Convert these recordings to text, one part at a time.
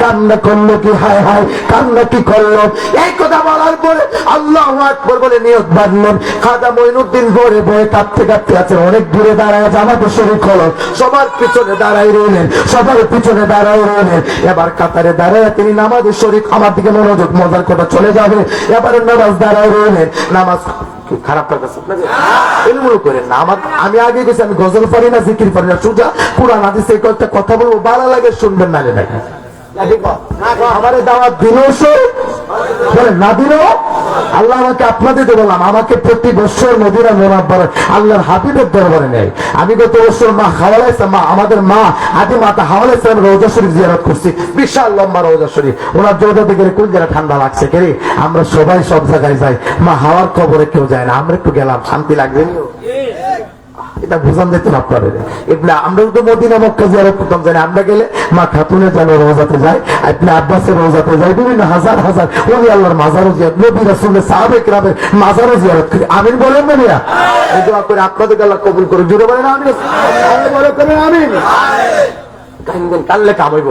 কান্না করলো কি, হায় হায় কান্না কি করলো। এই কথা বলার পরে আল্লাহু আকবার বলে নিয়ত বাঁধলেন। খাজা মঈনুদ্দিন ভোরে ভয়ে কাঁপতে কাঁপতে আছেন, অনেক দূরে দাঁড়ায় জামাতে শরীক হলো, সবার পিছনে দাঁড়াই রইলেন, সবার পিছনে দাঁড়াই রইলেন। এবার কাতারে দাঁড়ায় তিনি নামাজে শরীক, আমার দিকে মনোযোগ, মজার কথা চলে যাবে। এবারে নামাজ দাঁড়ায় রইলেন, নামাজ খারাপ করেন না। আমি আগে গেছি, আমি গজল পড়ি না, জিকির পড়ি না, সোজা কুরআন হাদিস এই কয়েকটা কথা বলবো, ভালো লাগে শুনবেন, নালে নাকি আমারে দাওয়াত দিলেও বলেন, না দিলেও আল্লাহ আমাকে আপনাদের বললাম, আমাকে প্রতি বছর মদিনা মুনাওয়ারা আল্লাহর হাবিবের দরবারে নেয়। আমি গত বছর মা হাওয়ালা ইসলাম, আমাদের মা আদি মাতা হাওয়ালা ইসলাম রওজা শরীফ জিয়ারত করছি, বিশাল লম্বা রওজা শরীফ। ওনার রওজাতে গেলে কোন জায়গা ঠান্ডা লাগছে কে রে, আমরা সবাই সব জায়গায় যাই, মা হাওয়ার কবরে কেউ যায় না, আমরা একটু গেলাম, শান্তি লাগবে না? এটা বুঝান যেত না আপনাদের। আমরা তো মদিনা মক্কা জিয়ারত করতাম, জানি আমরা গেলে মা খাতুনের যেন রওজাতে যায়, আপনি আব্বাসের রওজাতে যায়, বিভিন্ন হাজার হাজার ওলি আল্লাহর মাজারও জিয়ারত, নবী রাসূলের সাহাবায়ে কিরামের মাজারও জিয়ারত করি। আমিন বলেন না মিয়া? এই দোয়া করে আপনাদের আল্লাহ কবুল করে, জুড়ে বলেন আমিন, বলে করেন আমিন। কানলে কামাইব।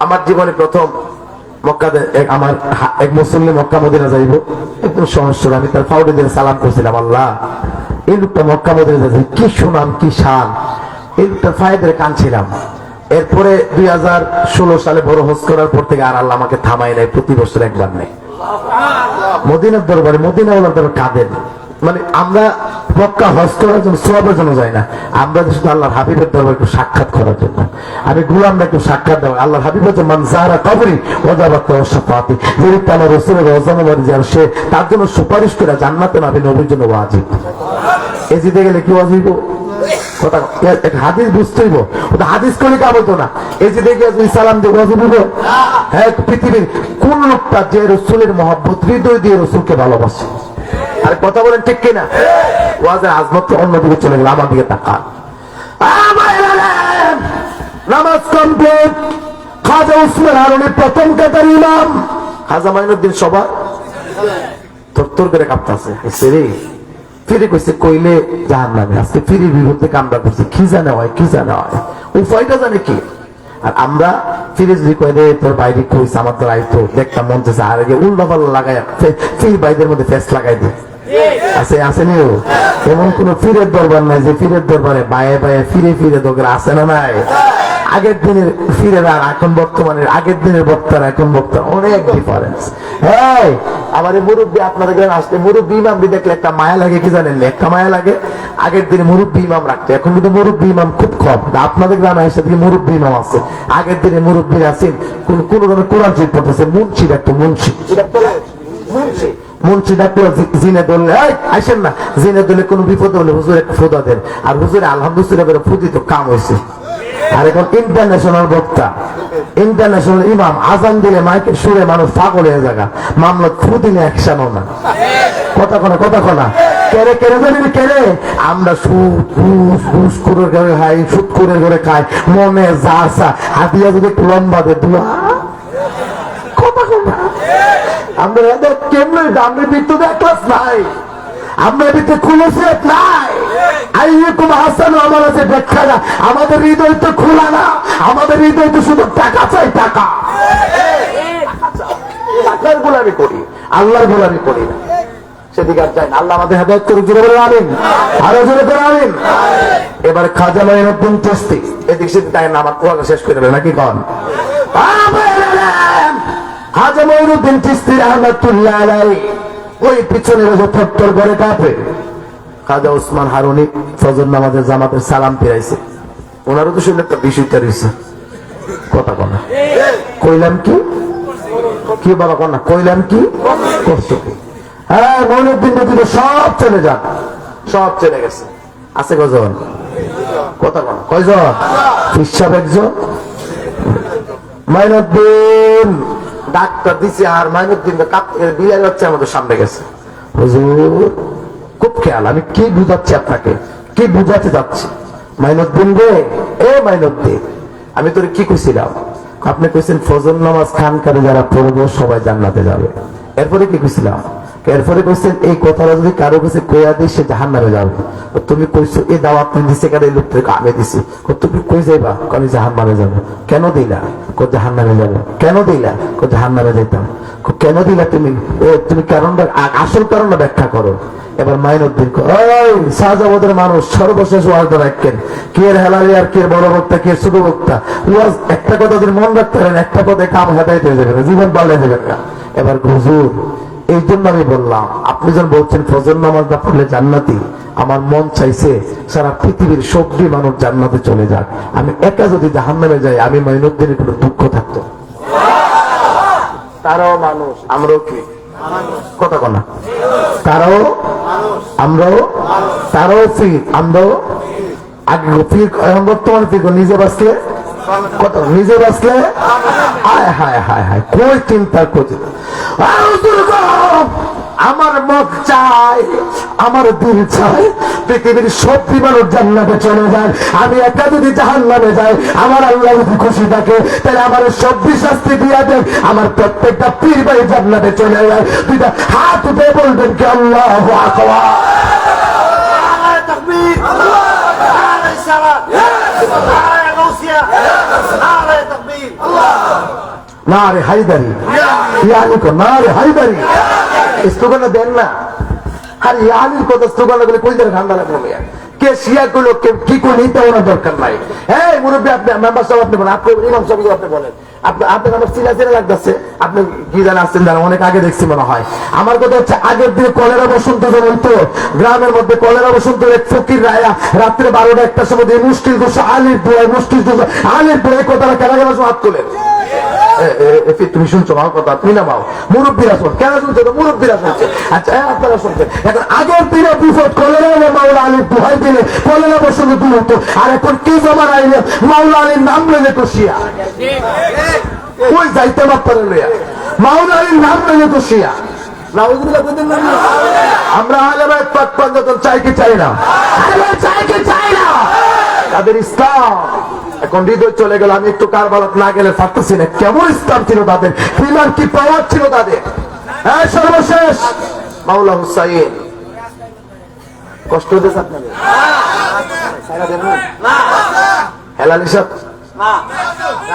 আমার জীবনে প্রথম মক্কাতে আমার এক মুসল্লি মক্কা মদিনা যাইব, একদম সহজ, আমি তার পাউডি দিয়ে সালাম করছিলাম, আল্লাহ এই লোকটা মক্কা মদিনা যাচ্ছে, কি সুনাম কি শান, এই লোকটা ফায়দের কানছিলাম। এরপরে 2016 সালে বড় হজ করার পর থেকে আর আল্লাহ আমাকে থামাই নাই, প্রতি বছর একবার নেই মদিনার দরবারে, মদিনাওয়ালার দরবারে কাঁদেন। মানে আমরা মক্কা হজ করার জন্য, সওয়াবের জন্য যাই না, আমরা শুধু আল্লাহর হাবিবের দরবারে একটু সাক্ষাৎ করার জন্য। আমি গোলামরা একটু সাক্ষাৎ দেওয়া, আল্লাহর হাবিব হচ্ছে মান যারা কবরি ওয়াজাবাত লাহু শাফাআতি, যে ব্যক্তি আমার রাসূলের রওজা মুবারক জিয়ারত, সে তার জন্য সুপারিশ করে জান্নাতে যাবে, নবীর জন্য ওয়াজিব। এই জিতে গেলে কি ওয়াজিব? কথা একটা হাদিস বুঝতে হইব, ওটা হাদিস করে কাম হতো না। এই যে দেখে তুই সালাম দিয়ে ওয়াজিব হইব? হ্যাঁ, পৃথিবীর কোন লোকটা যে রাসূলের মহব্বত হৃদয় দিয়ে রাসূলকে ভালোবাসে, আর কথা বলেন ঠিক কিনা? ওয়াজের আজমত অন্যদিকে চলে গেল, আমার দিকে তাকান। নামাজ কমপ্লিট। খাজা উসমান হারুনি প্রথম কাতার ইমাম, খাজা মাইনুদ্দিন সবার থরথর করে কাঁপতাছে, ফিরে কইছে কইলে জাহান্নামে, আজকে ফিরির বিরুদ্ধে কামরা করছে, কি জানে হয়, কি জানে হয়, ওই ফয়টা জানে কি। আর আমরা ফিরে যদি কই রে তোর বাইরে কইছে, আমার তো আইতো দেখতাম মন চাইছে, আর আগে উল্টা পাল্লা লাগাই ফির বাইদের মধ্যে ফেস লাগাই দিই, আছে আসেনি? এমন কোন ফিরের দরবার নাই যে ফিরের দরবারে বায়ে বায়ে ফিরে ফিরে দরকার আছে না নাই? আগের দিনের ফিরে আর এখন বর্তমানের, আগের দিনের বক্তার এখন বক্তার অনেক ডিফারেন্স। হ্যাঁ, আমার মুরব্বী আপনাদের গ্রামে আসলে মুরব্বী ইমাম দেখলে একটা মায়া লাগে, কি জানেন? একটা মায়া লাগে। আগের দিনে মুরব্বী ইমাম রাখতো, এখন কিন্তু মুরব্বী ইমাম খুব কম। আপনাদের গ্রামে এসে থেকে মুরব্বী ইমাম আছে, আগের দিনে মুরব্বী আছেন কোন কোন ধরনের কোরআন শরীফ পড়তেছে, মুন্সি ডাক্তার, মুন্সি মুন্সি ডাক্তার জিনে ধরলে আসেন না, জিনে ধরলে কোন বিপদ হলে হুজুর একটা ফুদা দেন, আর হুজুরে আলহামদুলিল্লাহ করে ফুদিত কাম হয়েছে। আর এখন ইন্টারন্যাশনাল বক্তা, ইন্টারন্যাশনাল ইমাম, আজান দিলে মাইকের সুরে মানুষ পাগল হয়ে যাগা, মামলা ফুদিলে একসানও না, কথা কনা কথা কনা কেড়ে কেড়ে জানেন কেড়ে। আমরা সুদ ঘুষ ঘুষ করে ঘরে খাই, সুদ করে ঘরে খাই, মনে যা আসা হাতিয়া যদি একটু লম্বা দে দুয়া কথা কনা। আমরা এদের কেমন আমরা বিদ্যুৎ ক্লাস নাই, আমরা ভিতরে খুলসিয়ত নাই। আইয়ুকুম হাসানু আমার আছে ব্যাখ্যা না, আমাদের হৃদয় তো খোলা না, আমাদের হৃদয় তো শুধু টাকা চাই, টাকা। টাকার গোলামি করি, আল্লাহর গোলামি করি না, সেদিকে আর যাই না। আল্লাহ আমাদের হেদায়েত করুক, জোরে বলে আমিন, আরো জোরে করে আমিন। এবার খাজা মাইনুদ্দিন চিশতি এদিক সেদিক তাই না, আমার কোয়ালা শেষ করে দেবে নাকি কন? খাজা মাইনুদ্দিন চিশতি রাহমাতুল্লাহ আলাইহি ওই পিছনে বসে থরথর করে কাঁপে। খাজা উসমান হারুনি ফজর নামাজের জামাতের সালাম ফিরাইছে, ওনারও তো শুনে একটা বিষয়টা রয়েছে, কথা কনা কইলাম কি কি বাবা কনা কইলাম কি কষ্ট কি। হ্যাঁ, মাইনুদ্দিন নদীতে সব চলে যান, সব চলে গেছে। আছে কজন? কথা কনা কয়জন? হিসাব একজন। মাইনুদ্দিন ডাক্তার দিছে, আর মাইনুদ্দিন বিলাই যাচ্ছে, আমাদের সামনে গেছে। হুজুর খুব খেয়াল, আমি কি বুঝাচ্ছি আপনাকে, কি বুঝাতে যাচ্ছি? মাইনুদ্দিন রে, এ মাইনুদ্দিন, আমি তোর কি কইছিলাম? আপনি কইছেন ফজর নামাজ খানকারে যারা পড়বো সবাই জান্নাতে যাবে। এরপরে কি কইছিলাম? এরপরে বলছেন এই কথাটা যদি কারো কাছে কইয়া দিই সে জাহান্নামে যাবে। তুমি কইছো এই দাওয়াত তুমি দিছে কেন? এই লোকটাকে আমি দিছি। তুমি কই যাইবা? আমি জাহান্নামে যাবো। কেন দিলা? জাহান্নামে যাবো। কেন দিলা? জাহান্নামে যাইতাম। কেন দিলা তুমি? তুমি কারণটা, আসল কারণটা ব্যাখ্যা করো। এবার মাইনুদ্দিন শাহজাবাদের মানুষ সর্বশেষ ওয়াজ রাখেন, কে হেলালি আর কে বড় বক্তা, কে ছোট বক্তা। ওয়াজ একটা কথা যদি মন রাখতে পারেন, একটা কথায় কাম হেদায়েত হয়ে যাবে, জীবন পাল্টে যাবে না। এবার হুজুর এই জন্য আমি বললাম, আপনি যখন বলছেন ফজর নামাজ না পড়লে জান্নাতি, আমার মন চাইছে সারা পৃথিবীর সবজি মানুষ জান্নাতে চলে যাক, আমি একা যদি জাহান্নামে যাই আমি মাইনুদ্দিনের কোনো দুঃখ থাকতো। তারাও মানুষ, আমরাও কি কথা কনা, তারাও আমরাও, তারাও ফির আমরাও আগে ফির, বর্তমানে ফির নিজে বাঁচলে কত, নিজে বাঁচলে হায় হায় হায় হায়, কই চিন্তা করছে। আমার মত চাই, আমার দিল চাই পৃথিবীর সব মানুষ জান্নাতে চলে যায়, আমি একা যদি জাহান্নামে যাই, আমার আল্লাহ যদি খুশি থাকে তাহলে আমার সব শাস্তি দিয়া দেন, আমার প্রত্যেকটা পীর ভাই জান্নাতে চলে যায়। দুইটা হাত উঠে বলবেন কি আল্লাহু আকবার। নারে হায়দারি, নারে হায়দারি স্লোগান দেন না। আর ইয়ালির কথা স্লোগান গুলো কই ধরে ঠান্ডা লাগলো। কে শিয়া গুলো কি করে নিতে ওনার দরকার নাই। হ্যাঁ মুরব্বী, আপনি মেম্বার সাহেব আপনি বলেন, আপনি ইমাম সাহেব আপনি বলেন, আপনার আমার চিনা চিনা লাগতেছে, আপনি কি জানা আসছেন জানা, অনেক আগে দেখছি মনে হয়। আমার কথা হচ্ছে আগের দিনে কলেরা বসন্ত যেমন তো গ্রামের মধ্যে কলেরা বসন্ত এক ফকির রায়া রাত্রে 12টা 1টার সময় মুশকিল দোষা আলির দোয়া, মুশকিল দোষা আলির দোয়া, কথাটা কেন কেন হাত তোলেন? তুমি শুনছো আমার কথা, তুমি না মাও, মুরব্বীরা শোন, কেন শুনছো? তো মুরব্বীরা শুনছে। আচ্ছা আপনারা শুনছেন। এখন আগের দিনে বিপদ কলেরা মাওলা আলীর দোহাই দিলে কলেরা বসন্ত দূর হতো, আর এখন কি জমান আইলে মাওলা আলীর নাম লেগে তো শিয়া কই যাইতে পারে লইয়া, মাওলা আলীর নাম লেগে তো শিয়া। আমরা আলেমায় পাক পাঞ্জাতন চাই কি চাই না? চাই কি চাই না? তাদের ইসলাম এখন হৃদয় চলে গেল। আমি একটু কারবালাত না গেলে পারতেছি না, কেমন ইসলাম ছিল তাদের, ইমান কি পাওয়ার ছিল তাদের। হ্যাঁ সর্বশেষ মাওলা হুসাইন, কষ্ট হতেছে আপনাদের? হেলাল হিসাব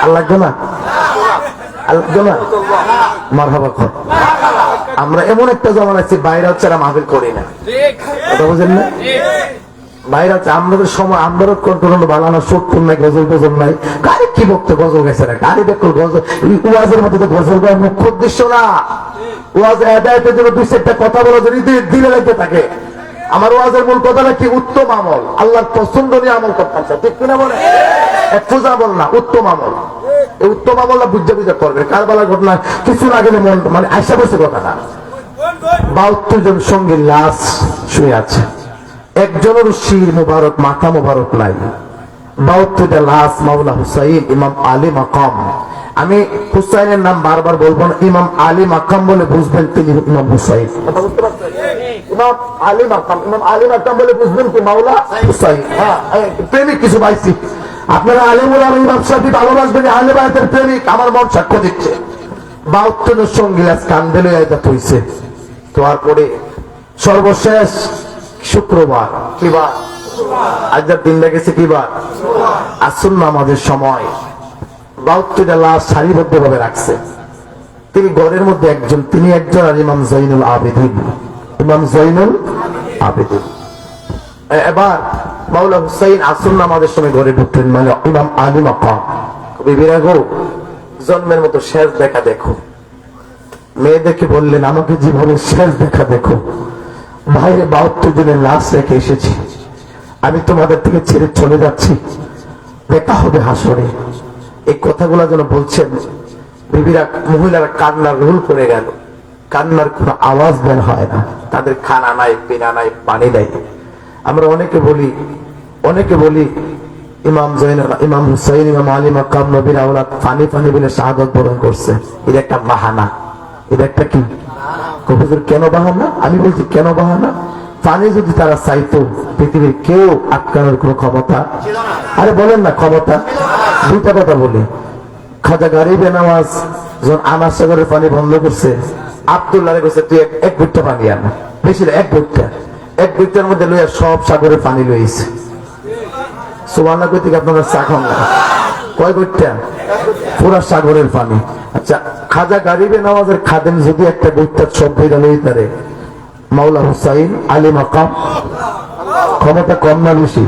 আর লাগবে না, আর লাগবে না, মারহাবা কর। আমরা এমন একটা জমান আছি বাইরে হচ্ছে মাহফিল করি না, কথা বুঝেন না? বাইরে আছে আমাদের সময়, আমরাও কন্ট্রোল বানানো সত্তর নাই, গজল গজল নাই, গাড়ি কি বক্ত গজল গেছে না, গাড়ি দেখো গজল, ওয়াজের মধ্যে তো গজল গাওয়ার মুখ্য উদ্দেশ্য না। ওয়াজে হেদায়েতের জন্য 2-4টা কথা বলা যদি দিলে লাগতে থাকে। আমার ওয়াজের মূল কথাটা কি? উত্তম আমল, আল্লাহর পছন্দনীয় আমল করতাম, ঠিক কিনা বলে? পূজা বল না, উত্তম আমল। এই উত্তম আমলটা বুঝা বুঝা করবে। কারবালার ঘটনা কিছু না গেলে মন মানে আশা বসে কথাটা, 72 জন সঙ্গীর লাশ শুয়ে আছে, একজনের শির মুবারক, মাথা মুবারক নাই। 72টা লাশ মাওলা হুসাইন, ইমাম আলী মাকাম। আমি হুসাইনের নাম বারবার বলবো না, ইমাম আলী মাকাম বলে বুঝবেন তিনি ইমাম হুসাইন। ইমাম আলী মাকাম, ইমাম আলী মাকাম বলে বুঝবেন কি মাওলা হুসাইন। হ্যাঁ প্রেমিক কিছু পাইছি আপনারা, আলেমুল ইমাম সাহেব ভালোবাসবেন, আহলে বায়তের প্রেমিক, আমার মন সাক্ষ্য দিচ্ছে। 72 জন সঙ্গী লাশ কান্দে লইয়া হইছে। তো আর পরে সর্বশেষ শুক্রবার, কি বার? আজকের দিন লেগেছে কি বার? আসর নামাজের সময় 72টা লাশ সারিবদ্ধ ভাবে রাখছে। তিনি ঘরের মধ্যে একজন, তিনি একজন, আর ইমাম জৈনুল আবেদিন, ইমাম জৈনুল আবেদিন। এবার মাওলা হুসাইন আসর নামাজের সময় ঘরে ঢুকলেন, মানে ইমাম আলী মাকাম। বিবিরা গো, জন্মের মতো শেষ দেখা দেখো। মেয়েদেরকে বললেন আমাকে জীবনের শেষ দেখা দেখো। বাইরে 72 জনের লাশ রেখে এসেছি, আমি তোমাদের থেকে ছেড়ে চলে যাচ্ছি, দেখা হবে হাসরে। এই কথাগুলো যেন বলছেন, বিবিরা মহিলারা কান্নার রোল করে গেল। কান্নার কোনো আওয়াজ বের হয় না, তাদের খানা নাই, পিনা নাই, পানি নাই। আমরা অনেকে বলি ইমাম জৈনুল, ইমাম হুসাইন, ইমাম আলী মাকাম নবীর আওলাদ, পানি পানি বলে শাহাদাত বরণ করছে। এটা একটা বাহানা, এটা একটা কি? হুজুর কেন বাহানা? আমি বলছি কেন বাহানা? পানি যদি তারা চাইতো পৃথিবীর কেউ আটকানোর কোন ক্ষমতা, আরে বলেন না ক্ষমতা। দুইটা কথা বলি, খাজা গরিবে নামাজ যখন আনাস সাগরের পানি বন্ধ করছে, আব্দুল্লাহ কইছে তুই এক বুটটা পানি আন, বেশি না, এক বুটটার মধ্যে লইয়া সব সাগরের পানি লইছে। সুবহানাল্লাহ কইতে কি আপনারা চা খান না? কয় বুটটা? পুরা সাগরের পানি। আচ্ছা, খাজা গরিবে নওয়াজের খাদেম যদি একটা বুটটার সব বেরা লই তারে, মাওলা হুসাইন আলী মাকাম ক্ষমতা কম না বেশি?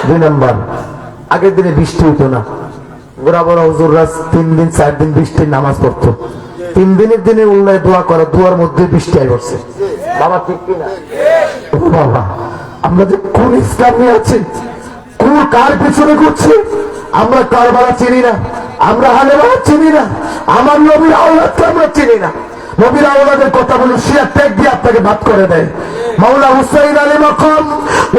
2 নম্বর, আগের দিনে বৃষ্টি হইতো না, বড় বড় হুজুররা 3 দিন 4 দিন বৃষ্টির নামাজ পড়তো। 3 দিনের দিনে উল্লায় দোয়া করা, দোয়ার মধ্যে বৃষ্টি আই পড়ছে। বাবা ঠিক কিনা? ও বাবা, আমরা যে কোন ইসলামে আছি, কোন কার পিছনে ঘুরছি? আমরা কারবালা চিনি না, আমরা হালেবালা চিনি না, আমার নবীর আওলাদকে আমরা চিনি না। নবীর আওলাদের কথা বলে শিয়া ত্যাগ দিয়ে আপনাকে বাদ করে দেয়। মাওলা হুসাইন আলী মাকাম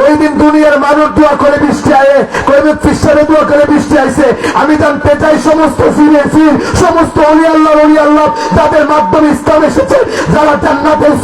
ওই দিন দুনিয়ার মানুষ দোয়া করে বৃষ্টি আয়ে, কয়েকদিন খ্রিস্টানে দোয়া করে বৃষ্টি আইছে। আমি জানতে চাই সমস্ত সমস্ত ওলি আল্লাহ যাদের মাধ্যমে ইসলাম এসেছে, যারা জান্নাতের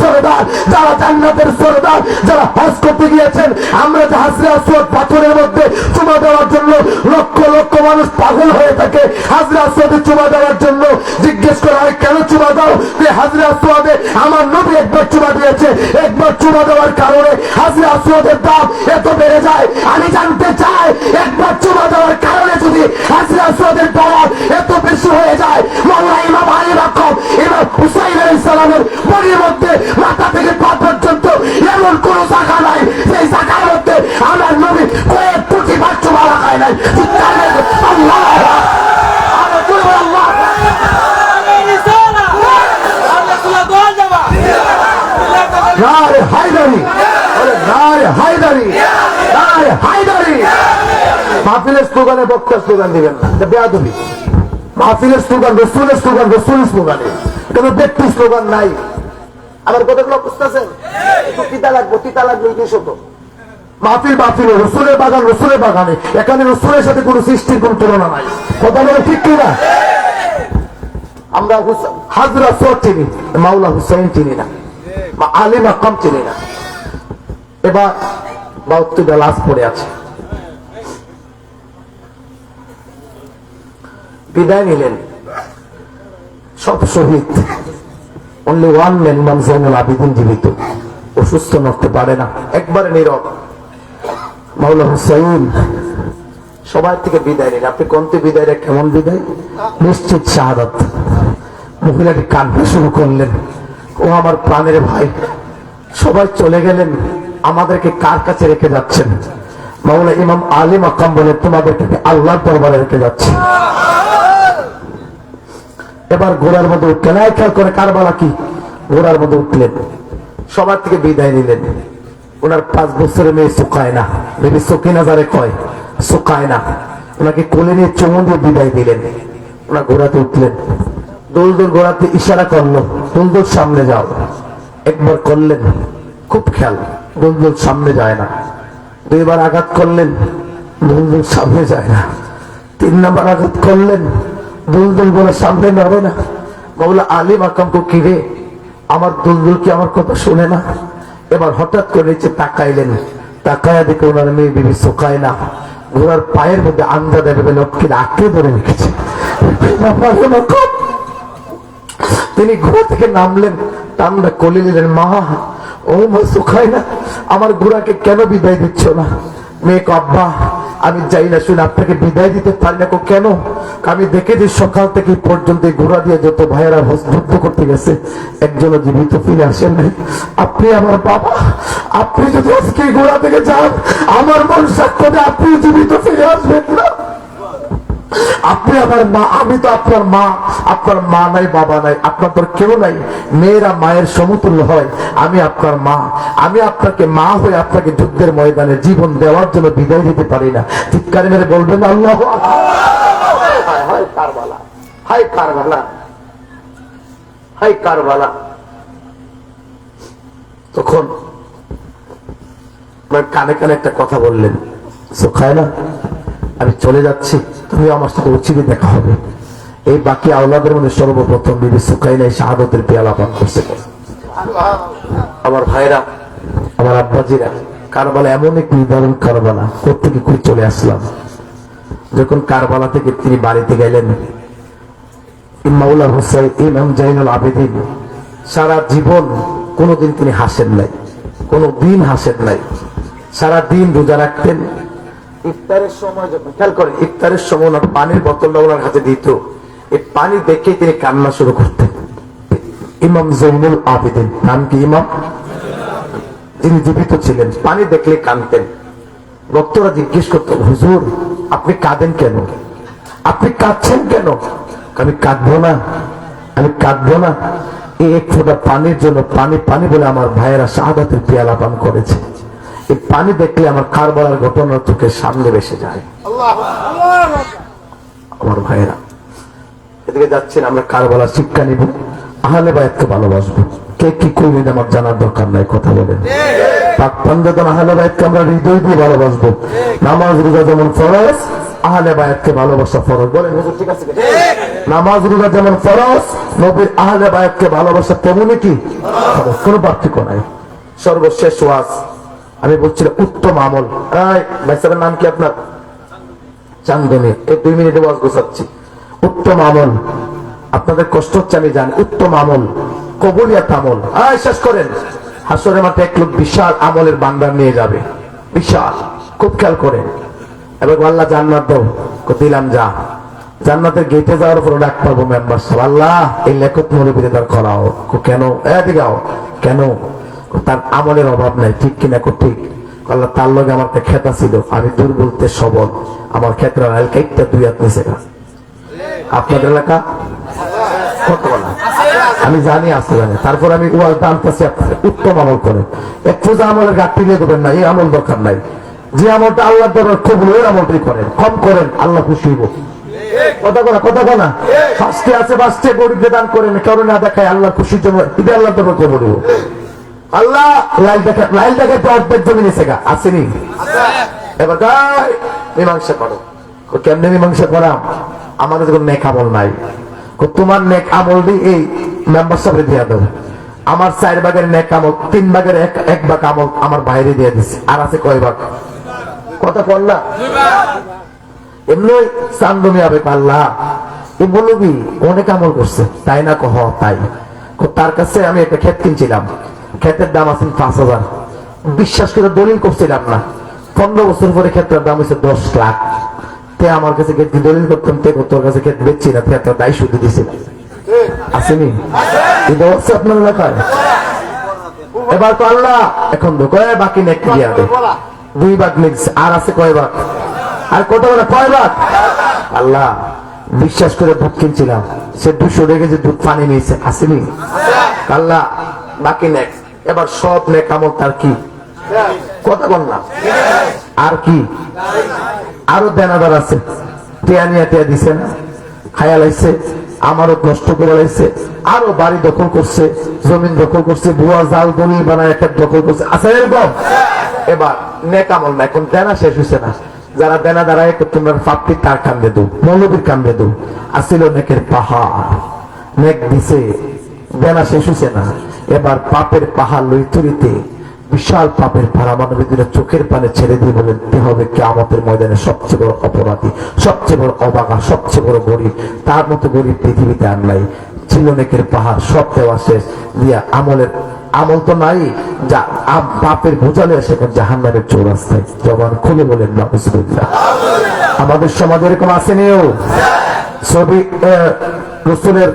সরদার, যারা হজ করতে গিয়েছেন, আমরা যে হাজরে আসওয়াদ পাথরের মধ্যে চুমা দেওয়ার জন্য লক্ষ লক্ষ মানুষ পাগল হয়ে থাকে, হাজরে আসওয়াদে চুমা দেওয়ার জন্য জিজ্ঞেস করা হয় কেন চুমা দাও? হাজরে আসওয়াদে আমার নবী একবার চুমা দিয়েছে, একবার চুমা দেওয়ার কারণে হাজরে আসওয়াদের দাম এত বেড়ে যায়। আমি জানতে চাই, একবার চুমা দেওয়ার কারণে যদি হাজরে আসওয়াদের দাম এত বেশি হয়ে যায়, মাওলা ইমাম আলী মাকাম ইমাম হুসাইন আলাইহিস সালামের বডির মধ্যে মাথা থেকে পা পর্যন্ত এমন কোন জায়গা নাই সেই জায়গার মধ্যে আমার নবী কয়েক কোটি বার চুমা লাগায় নাই। আল্লাহ মাহফিলের স্লোগানে বক্তার স্লোগান দিবেন না, বেয়াদবি। মাহফিলের স্লোগান রসুলের স্লোগান, রসুলের স্লোগানে, কোনো ব্যক্তির স্লোগান নাই। আমার কথাগুলো বুঝতেছেন? তিতা লাগবে শত মাহফিল রসুলের বাগান, রসুলের বাগানে, এখানে রসুলের সাথে কোনো সৃষ্টির কোন তুলনা নাই। কথা বলে ঠিক কিনা? আমরা হাজরা সোয়াদ চিনি, মাওলা হুসাইন চিনি না, আলী মাকাম চিনি না। এবার 72টা লাশ পড়ে আছে, বিদায় নিলেন সব শহীদ। অনলি ওয়ান ম্যান, ইমাম জাইনুল আবেদিন জীবিত, অসুস্থ নড়তে পারে না, একবারে নীরব। মাওলা হুসাইন সবাই থেকে বিদায় নিলেন। আপনি কোনটি বিদায়টা কেমন বিদায়? নিশ্চিত শাহাদাত। মহিলাটি কাঁদতে শুরু করলেন, ও আমার প্রাণের ভাই, সবাই চলে গেলেন, আমাদেরকে কার কাছে রেখে যাচ্ছেন? মাওলা ইমাম আলী মাকাম বলে তোমাদেরকে আল্লাহর দরবারে রেখে যাচ্ছে। এবার ঘোড়ার মধ্যে উঠলেন, খেয়াল করে কারবালা কি, ঘোড়ার মধ্যে উঠলেন, সবার থেকে বিদায় নিলেন। ওনার 5 বছরের মেয়ে সুকায়না, বেবি সকিনা যারে কয়, সুকায়না, ওনাকে কোলে নিয়ে চুমু দিয়ে বিদায় দিলেন। ওনার ঘোড়াতে উঠলেন, দোল ঘোড়াতে ইশারা করলো, দোল সামনে যাও। একবার করলেন, খুব খেয়াল, দোল সামনে যায় না। 2 বার আঘাত করলেন, দোল সামনে যায় না। 3 নম্বর আঘাত করলেন, দুলদুল বলে সামনে নড়ে না। মাওলা আলী মাকাম কো কি রে, আমার দুলদুল কি আমার কথা শুনে না? এবার হঠাৎ করে নিচে তাকাইলেন, তাকায়া দেখে ওনার মেয়ে বিবি সুকায়না ঘোড়ার পায়ের মধ্যে আন্দা দেবে লক্ষ্মীর আঁকড়ে ধরে রেখেছে। তিনি ঘোড়া থেকে নামলেন, টান্ডা কোলে নিলেন, মা, ও মা সুকায়না, আমার ঘোড়াকে কেন বিদায় দিচ্ছ না? মেয়ে আব্বা, আমি যাই না শুনে আপনাকে বিদায় দিতে পারি না। কেন? আমি দেখেছি সকাল থেকে পর্যন্ত ঘোড়া দিয়ে যত ভাইয়েরা যুদ্ধ করতে গেছে, একজনও জীবিত ফিরে আসেন নাই। আপনি আমার বাবা, আপনি যদি আজকে ঘোড়া থেকে যান, আমার মন সাক্ষ্য দেয় আপনি জীবিত ফিরে আসবেন না। আপনি আমার মা, আমি তো আপনার মা। আপনার মা নাই, বাবা নাই, আপনার তোর কেউ নাই। মেয়েরা মায়ের সমতুল্য হয়, আমি আপনার মা। আমি আপনাকে মা হয়ে আপনাকে যুদ্ধের ময়দানে জীবন দেওয়ার জন্য বিদায় দিতে পারি না। চিৎকারে মেরে বলবেন আল্লাহু আকবার। হায় কারবালা, হায় কারবালা, হায় কারবালা। তখন কানে কানে একটা কথা বললেন, সুকায়না, আমি চলে যাচ্ছি, তুমি আমার সাথে উচিত দেখা হবে। এই বাকি আওলাদের মধ্যে সর্বপ্রথম বিবি সুকায়না শাহাদাতের পেয়ালা পান করছে। আমার ভাইরা, আমার আব্বাজিরা, কারবালা এমন এক নির্ধারণ কারবালা, কোত্থেকে কই চলে আসলাম। যখন কারবালা থেকে তিনি বাড়িতে গেলেন, মাওলা হুসাইন ইমাম জাইনুল আবেদিন সারা জীবন কোনোদিন তিনি হাসেন নাই, কোনোদিন হাসেন নাই। সারা দিন রোজা রাখতেন। ইফতারের সময় যখন খেয়াল করেন, ইফতারের সময় ওনার পানির বোতলটা ওনার হাতে দিত, এই পানি দেখে তিনি কান্না শুরু করতেন। ইমাম জৈনুল আবেদিন, নাম কি ইমাম, যিনি জীবিত ছিলেন, পানি দেখলে কাঁদতেন। ভক্তরা জিজ্ঞেস করতেন, হুজুর আপনি কাঁদেন কেন, আপনি কাঁদছেন কেন? আমি কাঁদবো না, আমি কাঁদবো না। এই এক ফোঁটা পানির জন্য, পানি পানি বলে আমার ভাইয়েরা শাহাদাতের পেয়ালা পান করেছে। এই পানি দেখলে আমার কারবালার ঘটনা চোখের সামনে ভেসে যায়। আমার ভাইয়েরা এদিকে যাচ্ছেন, আমরা কারবালার শিক্ষা নিব, আহলে বায়াতকে ভালোবাসবো। কে কি করবেন আমার জানার দরকার নাই, কথা বলেন। পাক পাঞ্জাতন আহলে বায়াতকে আমরা হৃদয় দিয়ে ভালোবাসবো। নামাজ রোজা যেমন ফরজ, আহলে বায়াতকে ভালোবাসা ফরজ। বলেন হুজুর ঠিক আছে? নামাজ রোজা যেমন ফরজ, নবীর আহলে বায়াতকে ভালোবাসা তেমনই কি ফরজ, কোনো পার্থক্য নাই। সর্বশেষ ওয়াজ আমি বলছিলাম উত্তম আমল। ভাই সাহেবের নাম কি আপনার? চান্দনী। এই 2 মিনিটে ওয়াজ গোছাচ্ছি। উত্তম আমল, আপনাদের কষ্ট হচ্ছে আমি জানি। উত্তম আমল, কবুলিয়াত আমল। শেষ করেন। হাসরের মাঠে এক লোক বিশাল আমলের বান্দার নিয়ে যাবে, বিশাল, খুব খেয়াল করেন। এবার আল্লাহ জান্নাত দাও, দিলাম, যা। জান্নাতের গেটে যাওয়ার পর ডাক পাবো মেম্বার সাহেব, আল্লাহ এই লেখক মৌলবীদের তার করাও। কেন? এদিকে কেন? তার আমলের অভাব নাই, ঠিক কিনা? ঠিক। আল্লাহ তার লগে আমার খেতা ছিল, আমি দুর্বলতে সবল, আমার ক্ষেত্রে এলাকা 2 হাত নিচে। আপনাদের এলাকা কত বলা আমি জানি, আছে জানি। তারপর আমি দামতেছি আপনার উত্তম আমল করেন। একটু যে আমলের ঘাটতি নিয়ে দেবেন না, এই আমল দরকার নাই। যে আমলটা আল্লাহ দরবার কবুল, ওই আমলটাই করেন, কম করেন, আল্লাহ খুশি হইব। কথা বলা, কথা বলা। ফার্স্টে আছে, ফার্স্টে গরিবকে দান করেন, কারণ না দেখায় আল্লাহ খুশির জন্য, এটা আল্লাহ দরবার কবুল হইব। আল্লাহ লাইল দেখে তো অর্ধেক জমি নিচে গা আসেনি। এবার মীমাংসা করো। কেমনে মীমাংসা করা? আমাদের যখন নেক আমল নাই, তোমার নেক আমল দিয়ে এই মেম্বার সাহেব দিয়ে দেব। আমার 4 ভাগের নেক আমল 3 ভাগের 1 ভাগ আমল আমার বাইরে দিয়ে দিচ্ছে, আর আছে কয় ভাগ? কথা বল না, এমনি চান্দমি হবে। আল্লাহ এই বলবি অনেক আমল করছে, তাই না? কহ তাই। তার কাছে আমি একটা ক্ষেত কিনছিলাম, ক্ষেতের দাম আছে 5,000। বিশ্বাস করে দলিল করছিলাম না। 15 বছর পরে ক্ষেতের দাম হচ্ছে 10 লাখ। তে আমার কাছে ক্ষেত দলিল করতাম, তোর কাছে ক্ষেত বেচছি না, দায় শুধু দিছিল, আসেনি? আপনার এলাকায় এবার তো আল্লাহ এখন বাকি নেক দিয়া দে, 2 ভাগ নিচ্ছে, আর আছে কয় ভাগ? আর কত বলে কয় ভাগ? আল্লাহ বিশ্বাস করে দুধ কিনছিলাম, সে 200 রেখে যে দুধ পানি নিয়েছে, আসেনি? আল্লাহ বাকি নেক, এবার সব নেক আমল তার কি? কথা বল না, আর কি? আরো দেনাদার আছে, টিয়া নিয়ে টিয়া দিছে না, খায়া লাইছে, আমারও নষ্ট করে লাইছে, আরো বাড়ি দখল করছে, জমিন দখল করছে, ভুয়া জাল দলিল বানায় একটা দখল করছে, আছে এরকম। এবার নেক আমল না, এখন দেনা শেষ হয়েছে না। যারা দেনা দাঁড়ায় তোমরা পাপটি তার কান্দে দো, মৌলবীর কান্দে দো। আসিল নেকের পাহাড়, নেক দিছে, দেনা শেষ হয়েছে না। এবার পাপের পাহাড় লইতুরিতে বিশাল পাপের ভাড়া মানবীদের চোখের পানে ছেড়ে দিয়ে বলেন হবে কিয়ামতের ময়দানে সবচেয়ে বড় অপরাধী, সবচেয়ে বড় অবাগা, সবচেয়ে বড় গরিব। তার মতো গরিব পৃথিবীতে আর নাই। ছিল নেকের পাহাড়, সব দেওয়া শেষ দিয়া আমলের আমল তো নাই, যা পাপের বোঝালে সেখানে জাহান্নামের চৌরাস্তায়। জবান খুলে বলেন নাউজুবিল্লাহ। আমাদের সমাজে এরকম আসেনিও ছবি রাসূলের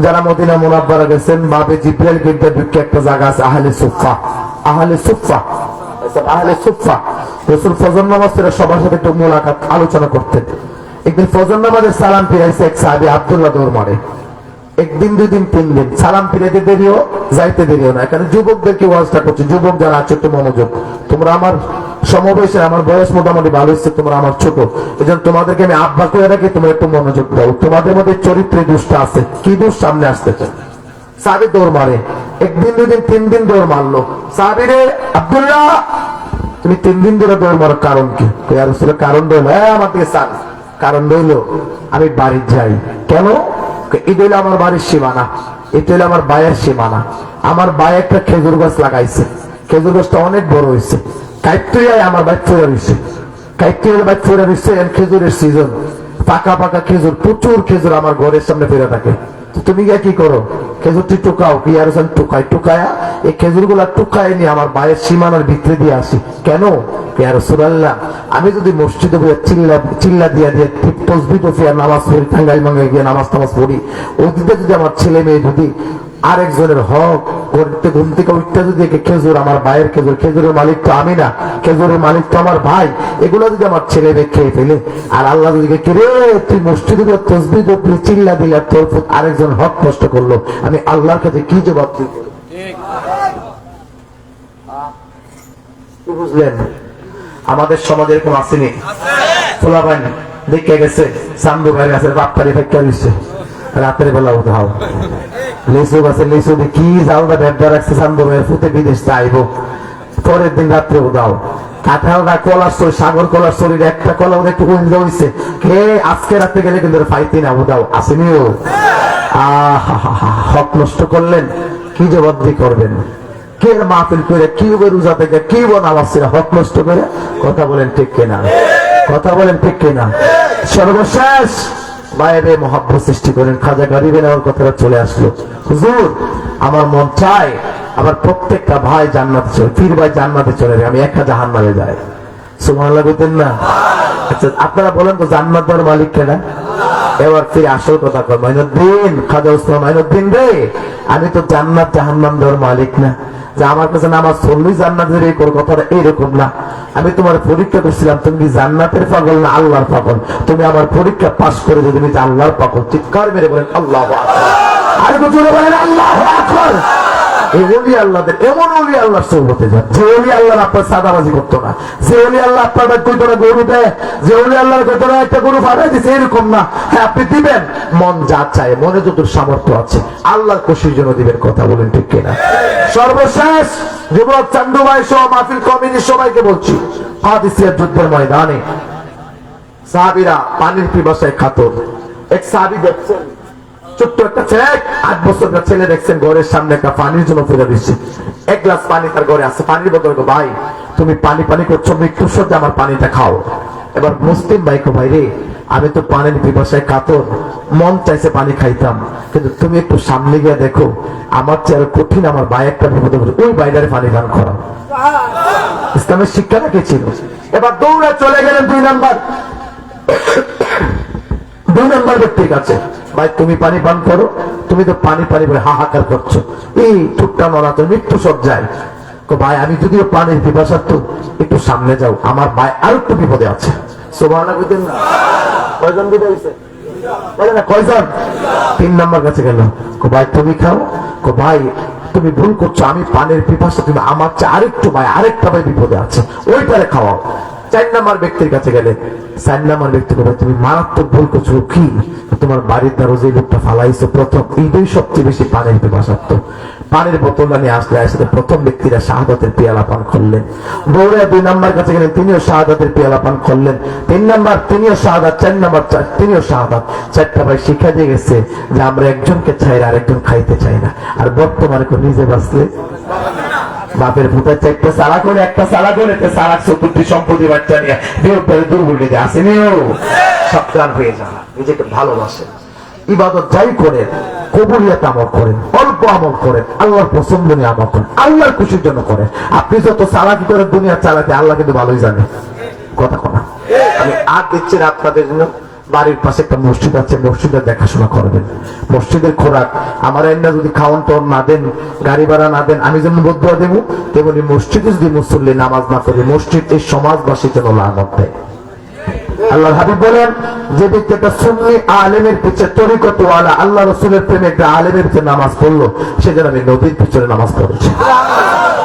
যারা মদিনা মুনাব্বারা গেছেন, বাবে জিব্রাইল গির্জা ঢুকে একটা জায়গা আছে আহলে সুফা, আহলে সুফা, আহলে সুফা। রাসূল ফজর নামাজ পড়ে সবার সাথে একটু মোলাকাত আলোচনা করতেন। একদিন ফজর নামাজের সালাম ফিরাইছে এক সাহাবী আব্দুল্লাহ দৌড় মারে। একদিন 2 দিন 3 দিন সালাম ফিরাইতে দেরিও, যাইতে দেরিও না। এখানে যুবকদেরকে ওয়াজটা করছে, যুবক যারা আছে একটু মনোযোগ। তোমরা আমার সমবয়সে, আমার বয়স মোটামুটি ভালো হচ্ছে, তোমরা আমার ছোট, এই জন্য তোমাদেরকে আমি আব্বা করে রাখি, তোমরা একটু মনোযোগ দাও। তোমাদের মধ্যে চরিত্রে দুষ্টা আছে, কি দোষ সামনে আসতেছে। সাহাবী দৌড় মারে, 1 দিন 2 দিন 3 দিন দৌড় মারলো। সাহাবী রে আব্দুল্লাহ, তুমি 3 দিন ধরে দৌড় মারার কারণ কি? ইয়া রাসূলুল্লাহ কারণ রইল, আমার দিকে চান। কারণ রইল আমি বাড়ি যাই। কেন? এটা হইলো আমার বাড়ির সীমানা, এটা হইলো আমার বায়ের সীমানা। আমার বায়ে একটা খেজুর গাছ লাগাইছে, খেজুর গাছটা অনেক বড় হয়েছে, কাইট্রিয়ায় আমার বাইক ফোরা দিচ্ছে, কাইট্রিয়ার বাইক ফোরা দিচ্ছে। খেজুরের সিজন, পাকা পাকা খেজুর, প্রচুর খেজুর আমার ঘরের সামনে ফেরা থাকে। তুমি গিয়ে কি করো? খেজুরটি টুকাও। কি আর টুকায়া এই খেজুর গুলা টুকায় নিয়ে আমার বাড়ির সীমানার ভিতরে দিয়ে আসি। কেন? রাসূলুল্লাহ, আমি যদি মসজিদে গিয়ে চিল্লা দিয়ে তসবিহ তসবিহ নামাজ পড়ি, টাঙ্গাইল মাঙ্গাই গিয়ে নামাজ পড়ি, ওদিকে যদি আমার ছেলে মেয়ে যদি আরেকজনের হক করতে ঘুম থেকে উঠতে যদি খেজুর, আমার ভাইয়ের খেজুর, খেজুরের মালিক তো আমি না, খেজুরের মালিক তো আমার ভাই, এগুলো যদি আমার ছেলে মেয়ে খেয়ে ফেলে, আর আল্লাহ যদি রে তুই মসজিদে তসবিহ তসবিহ চিল্লা দিলা, তোর আরেকজন হক নষ্ট করলো, আমি আল্লাহর কাছে কি জবাব দিব? বুঝলেন? আমাদের সমাজে এরকম আসেনি? ফোলাবান দেখে গেছে চান্দু ভাইয়ের কাছে বাপ্পারি ফেক্কা দিচ্ছে, রাতের বেলা উঠাও লিচু গাছে লিচু কি জালটা ভেবদা রাখছে, চান্দু ভাইয়ের ফুটে বিদেশ চাইবো, পরের দিন রাত্রে উঠাও কাঁঠালটা কলার শরীর, সাগর কলার শরীর একটা কলা ওদের একটু উইল হয়েছে, কে আজকে রাতে গেলে কিন্তু ফাইতি না উঠাও আসেনিও। হক নষ্ট করলেন, কি জবাবদি করবেন? কে মাহফিল করে, কি রোজা থেকে, কি নামাজ ছিল, হক নষ্ট করে? কথা বলেন ঠিক কিনা? কথা বলেন ঠিক কিনা? সর্বশেষ বাইরে মহাব্বত সৃষ্টি করেন, খাজা গরিবের আমার কথাটা চলে আসলো। হুজুর, আমার মন চায় আমার প্রত্যেকটা ভাই জান্নাতে চলে, পীর ভাই জান্নাতে চলে যায়, আমি একা জাহান্নামে যাই। সুবহানাল্লাহ বলতেন না? আচ্ছা আপনারা বলেন তো জান্নাত দেওয়ার মালিক কেনা? এবার ফিরে আসল কথা কর, মাইনুদ্দিন, খাজা উসমান মাইনুদ্দিন রে, আমি তো জান্নাত জাহান্নাম দেওয়ার মালিক না, যে আমার কাছে নামাজ পড়লেই জান্নাতের এই কথাটা এইরকম না। আমি তোমার পরীক্ষা করছিলাম, তুমি কি জান্নাতের পাগল না আল্লাহর পাগল? তুমি আমার পরীক্ষা পাস করে যদি তুমি আল্লাহর পাগল, চিৎকার মেরে বলেন আল্লাহু আকবার। আর জোরে বলেন আল্লাহু আকবার। এই ওলি আল্লাহদের এমন ওলি আল্লাহর সোহবতে যান, যে ওলি আল্লাহর আপনার সাদাবাজি করতো না, যে ওলি আল্লাহ আপনার কইতো না গরু দেয়, যে ওলি আল্লাহর কইতো না একটা গরু ফাটাই দিচ্ছে, এরকম না। হ্যাঁ আপনি দিবেন মন যা চায়, মনে যতটুকু সামর্থ্য আছে আল্লাহর খুশির জন্য দিবেন। কথা বলেন ঠিক কিনা? সর্বশেষ যুবক চান্দু ভাই সহ মাহফিল কমিটির সবাইকে বলছি, কাদিসিয়ার যুদ্ধের ময়দানে সাহাবীরা পানির পিপাসায় কাতর। এক সাহাবী দেখছেন ছোট্ট একটা ছেলে, 8 বছরের ছেলে দেখছেন ঘরের সামনে একটা পানির জন্য ফেলে দিচ্ছে, এক গ্লাস পানি তার ঘরে আছে, পানির বোতল, ভাই তুমি পানি করছো, মৃত্যুর সজ্জা, আমার পানিটা খাও। এবার মুসলিম ভাইকে, ভাই রে আমি তো পানির পিপাসায় কাতর, মন চাইছে পানি খাইতাম, কিন্তু তুমি একটু সামনে গিয়ে দেখো আমার চেয়ে কঠিন আমার ভাই একটা বিপদে পড়ে, ওই বাইরের পানি দান করা। ইসলামের শিক্ষাটা কি ছিল? এবার দৌড়ে চলে গেলেন 2 নাম্বার ব্যক্তির কাছে, ভাই তুমি পানি পান করো, তুমি তো পানি বলে হাহাকার করছো, এই ঠুকটা নড়া তো মৃত্যু সজ্জায়। ভাই আমি যদিও পানির পিপাসার্থ, একটু সামনে যাও, আমার ভাই আর একটু বিপদে আছে। সুবহানাল্লাহ বলেন না? কয়জন বিপদে হইছে? বলে না কয়জন? 3 নাম্বার কাছে গেল, ভাই তুমি খাও, ভাই তুমি ভুল করছো, আমি পানির পিপাসা, তুমি আমার চেয়ে আরেকটু ভাই, আরেকটা ভাই বিপদে আছে, ওইটারে খাওয়াও। 4 নাম্বার ব্যক্তির কাছে গেলে 4 নাম্বার ব্যক্তি বলে তুমি মারাত্মক ভুল করছো, কি তোমার বাড়ির দ্বারা যে লোকটা ফালাইছো প্রথম, এইটাই সবচেয়ে বেশি পানির পিপাসার্থ। পানির বোতলটা নিয়ে আসলে একসাথে প্রথম ব্যক্তিরা শাহাদাতের পেয়ালা পান করলেন। দৌড়ে 2 নাম্বার কাছে গেলেন, তিনিও শাহাদাতের পেয়ালা পান করলেন। 3 নাম্বার তিনিও শাহাদাত, 4 নাম্বার তিনিও শাহাদাত। 4টা ভাই শিক্ষা দিয়ে গেছে যে আমরা একজনকে চাই না আরেকজন খাইতে চাই না। আর বর্তমানে নিজে বাঁচলে বাপের ভূতের 4টা সারা করে, একটা সারা করে সারা 70টি সম্পত্তি বাচ্চা নিয়ে দেবতারে দুর্বলে দিয়ে আসেনিও সপ্তাহ হয়ে যাওয়া। নিজেকে ভালোবাসেন, ইবাদত যাই করেন, কবুলিয়াত আমল করেন, অল্প আমল করেন, আল্লাহর পছন্দ নিয়ে আমল করেন, আল্লাহর খুশির জন্য করেন। আপনি যত চালাকি করেন দুনিয়া চালাতে, আল্লাহ কিন্তু ভালোই জানে। কথা কথা আমি আর দিচ্ছি না আপনাদের জন্য। বাড়ির পাশে একটা মসজিদ আছে, মসজিদের দেখাশোনা করবেন। মসজিদের খোরাক আমার এমনি যদি খাওয়ান তো না দেন, গাড়ি ভাড়া না দেন, আমি যেমন বদুয়া দেবো, তেমনি মসজিদে যদি মুসল্লি নামাজ না পড়ে, মসজিদ এই সমাজবাসীর জন্য লানত দেয়। আল্লাহর হাবিব বলেন, যে ব্যক্তি একটা সুন্নি আলেমের পিছনে তরিকত ওয়ালা আল্লাহ রাসূলের প্রেমে একটা আলেমের পিছনে নামাজ পড়লো, সেজন্য আমি নবীর পিছনে নামাজ পড়েছি।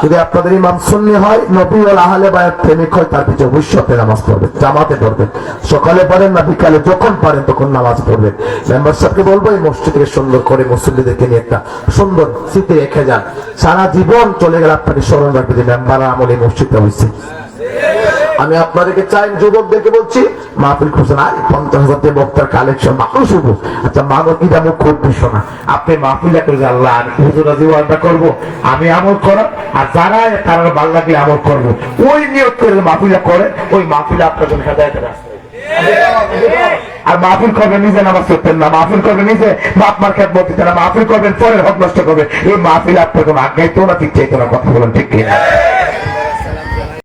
যদি আপনাদের ইমাম সুন্নি হয়, নবী ওয়ালা আহলে বায়াত প্রেমিক হয়, তার পিছনে অবশ্যই নামাজ পড়বেন, জামাতে পড়বেন। সকালে পড়েন না বিকালে, যখন পারেন তখন নামাজ পড়বেন। মেম্বার সাহেবকে বলবো এই মসজিদকে সুন্দর করে মুসল্লিদেরকে নিয়ে একটা সুন্দর স্মৃতি রেখে যান। সারা জীবন চলে গেলে আপনাকে স্মরণ রাখবে যে মেম্বার আমলে এই মসজিদটা হয়েছে। আমি আপনাদেরকে চাই, যুবকদেরকে বলছি, মাহফিল খুঁজছেন আর 50,000 বক্তার কালেকশন, মানুষ হবো। আচ্ছা মানুষ এটা মুখ খুব বিষয় না, আপনি মাহফিলটা করে আল্লাহ আমি হুজুরা জীবনটা করবো, আমি আমল করা, আর যারা তারা ভালো লাগলে আমল করবো, ওই নিয়ত করে মাহফিলটা করে, ওই মাহফিলে আপনার জন্য হেদায়েতের রাস্তা। আর মাহফিল করবেন নিজে নামাজ পড়তেন না, মাহফিল করবেন নিজে বাপ মার খেদমত দিতেন না, মাহফিল করবেন পরের হক নষ্ট করবে। এই মাহফিল আপনার কোনো আজ্ঞাই তো না, ঠিক চাইতো না। কথা বলেন ঠিক কিনা?